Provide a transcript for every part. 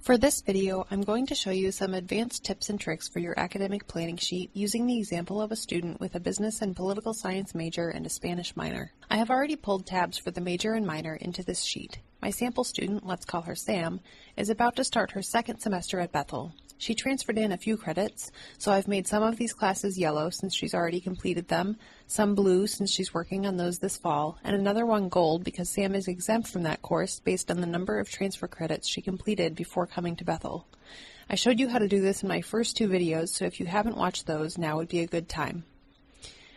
For this video, I'm going to show you some advanced tips and tricks for your academic planning sheet using the example of a student with a business and political science major and a Spanish minor. I have already pulled tabs for the major and minor into this sheet. My sample student, let's call her Sam, is about to start her second semester at Bethel. She transferred in a few credits, so I've made some of these classes yellow since she's already completed them, some blue since she's working on those this fall, and another one gold because Sam is exempt from that course based on the number of transfer credits she completed before coming to Bethel. I showed you how to do this in my first two videos, so if you haven't watched those, now would be a good time.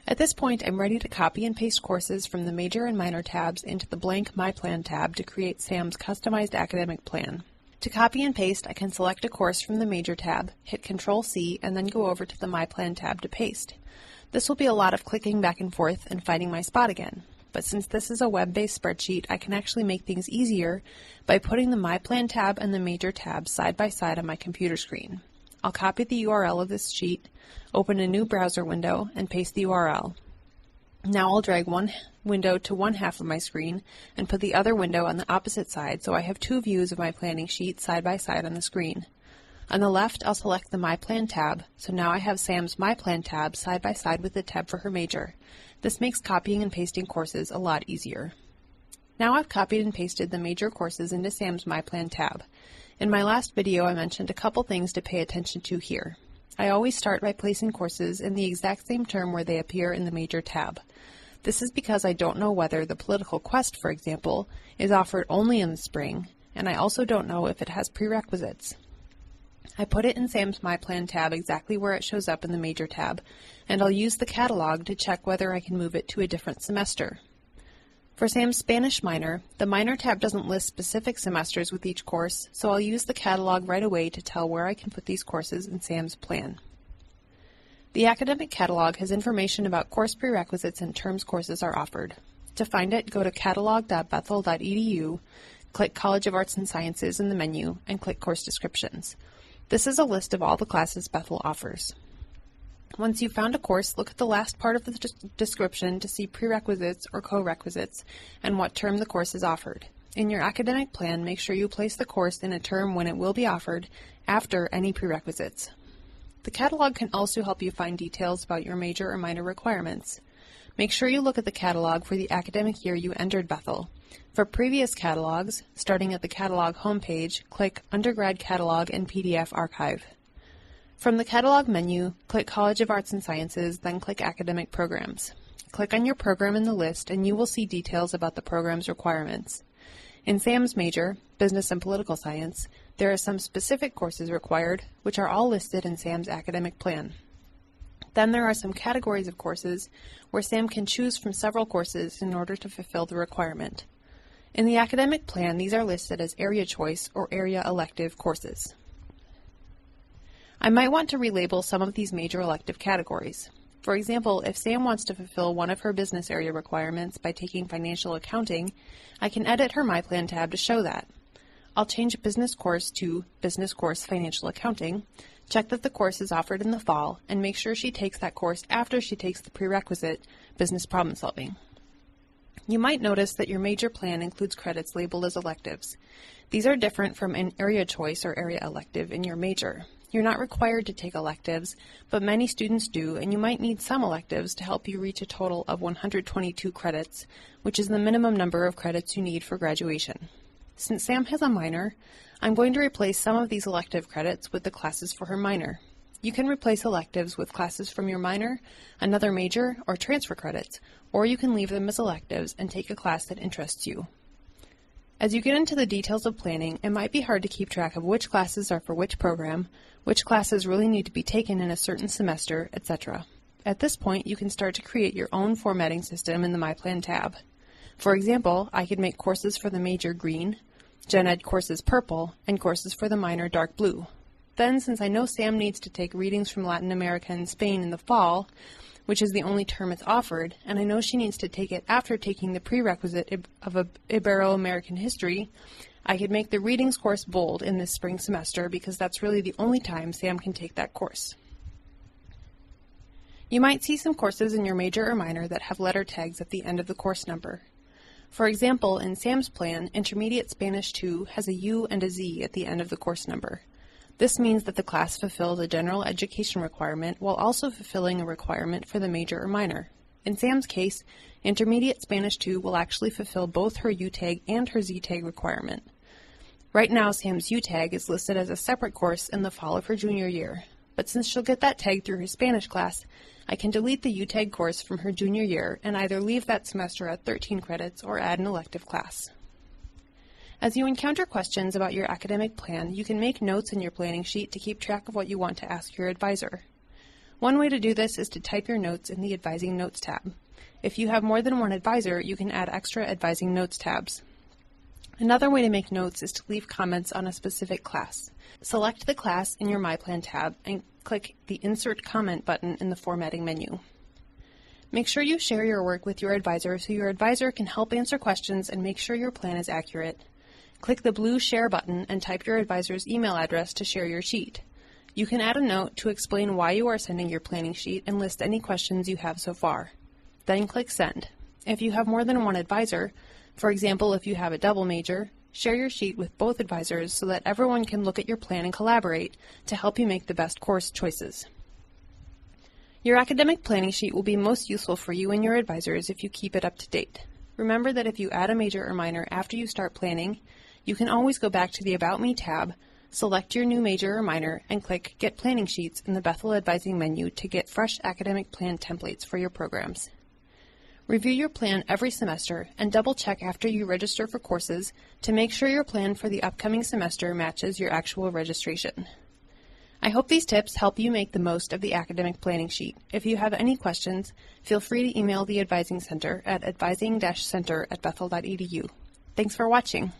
At this point, I'm ready to copy and paste courses from the major and minor tabs into the blank My Plan tab to create Sam's customized academic plan. To copy and paste, I can select a course from the Major tab, hit Ctrl-C, and then go over to the My Plan tab to paste. This will be a lot of clicking back and forth and finding my spot again. But since this is a web-based spreadsheet, I can actually make things easier by putting the My Plan tab and the Major tab side by side on my computer screen. I'll copy the URL of this sheet, open a new browser window, and paste the URL. Now I'll drag one window to one half of my screen and put the other window on the opposite side so I have two views of my planning sheet side by side on the screen. On the left, I'll select the My Plan tab, so now I have Sam's My Plan tab side by side with the tab for her major. This makes copying and pasting courses a lot easier. Now I've copied and pasted the major courses into Sam's My Plan tab. In my last video, I mentioned a couple things to pay attention to here. I always start by placing courses in the exact same term where they appear in the Major tab. This is because I don't know whether the Political Quest, for example, is offered only in the spring, and I also don't know if it has prerequisites. I put it in Sam's My Plan tab exactly where it shows up in the Major tab, and I'll use the catalog to check whether I can move it to a different semester. For Sam's Spanish minor, the Minor tab doesn't list specific semesters with each course, so I'll use the catalog right away to tell where I can put these courses in Sam's plan. The academic catalog has information about course prerequisites and terms courses are offered. To find it, go to catalog.bethel.edu, click College of Arts and Sciences in the menu, and click Course Descriptions. This is a list of all the classes Bethel offers. Once you've found a course, look at the last part of the description to see prerequisites or co-requisites and what term the course is offered. In your academic plan, make sure you place the course in a term when it will be offered after any prerequisites. The catalog can also help you find details about your major or minor requirements. Make sure you look at the catalog for the academic year you entered Bethel. For previous catalogs, starting at the catalog homepage, click Undergrad Catalog and PDF Archive. From the catalog menu, click College of Arts and Sciences, then click Academic Programs. Click on your program in the list and you will see details about the program's requirements. In Sam's major, Business and Political Science, there are some specific courses required, which are all listed in Sam's academic plan. Then there are some categories of courses where Sam can choose from several courses in order to fulfill the requirement. In the academic plan, these are listed as area choice or area elective courses. I might want to relabel some of these major elective categories. For example, if Sam wants to fulfill one of her business area requirements by taking financial accounting, I can edit her My Plan tab to show that. I'll change business course to Business Course Financial Accounting, check that the course is offered in the fall, and make sure she takes that course after she takes the prerequisite Business Problem Solving. You might notice that your major plan includes credits labeled as electives. These are different from an area choice or area elective in your major. You're not required to take electives, but many students do, and you might need some electives to help you reach a total of 122 credits, which is the minimum number of credits you need for graduation. Since Sam has a minor, I'm going to replace some of these elective credits with the classes for her minor. You can replace electives with classes from your minor, another major, or transfer credits, or you can leave them as electives and take a class that interests you. As you get into the details of planning, it might be hard to keep track of which classes are for which program, which classes really need to be taken in a certain semester, etc. At this point, you can start to create your own formatting system in the My Plan tab. For example, I could make courses for the major green, Gen Ed courses purple, and courses for the minor dark blue. Then, since I know Sam needs to take readings from Latin America and Spain in the fall, which is the only term it's offered, and I know she needs to take it after taking the prerequisite of Ibero-American history, I could make the readings course bold in this spring semester because that's really the only time Sam can take that course. You might see some courses in your major or minor that have letter tags at the end of the course number. For example, in Sam's plan, Intermediate Spanish 2 has a U and a Z at the end of the course number. This means that the class fulfills a general education requirement while also fulfilling a requirement for the major or minor. In Sam's case, Intermediate Spanish 2 will actually fulfill both her U tag and her Z tag requirement. Right now, Sam's U tag is listed as a separate course in the fall of her junior year, but since she'll get that tag through her Spanish class, I can delete the U tag course from her junior year and either leave that semester at 13 credits or add an elective class. As you encounter questions about your academic plan, you can make notes in your planning sheet to keep track of what you want to ask your advisor. One way to do this is to type your notes in the Advising Notes tab. If you have more than one advisor, you can add extra Advising Notes tabs. Another way to make notes is to leave comments on a specific class. Select the class in your My Plan tab and click the Insert Comment button in the Formatting menu. Make sure you share your work with your advisor so your advisor can help answer questions and make sure your plan is accurate. Click the blue Share button and type your advisor's email address to share your sheet. You can add a note to explain why you are sending your planning sheet and list any questions you have so far. Then click Send. If you have more than one advisor, for example if you have a double major, share your sheet with both advisors so that everyone can look at your plan and collaborate to help you make the best course choices. Your academic planning sheet will be most useful for you and your advisors if you keep it up to date. Remember that if you add a major or minor after you start planning, you can always go back to the About Me tab, select your new major or minor, and click Get Planning Sheets in the Bethel Advising menu to get fresh academic plan templates for your programs. Review your plan every semester and double-check after you register for courses to make sure your plan for the upcoming semester matches your actual registration. I hope these tips help you make the most of the academic planning sheet. If you have any questions, feel free to email the Advising Center at advising-center@bethel.edu. Thanks for watching.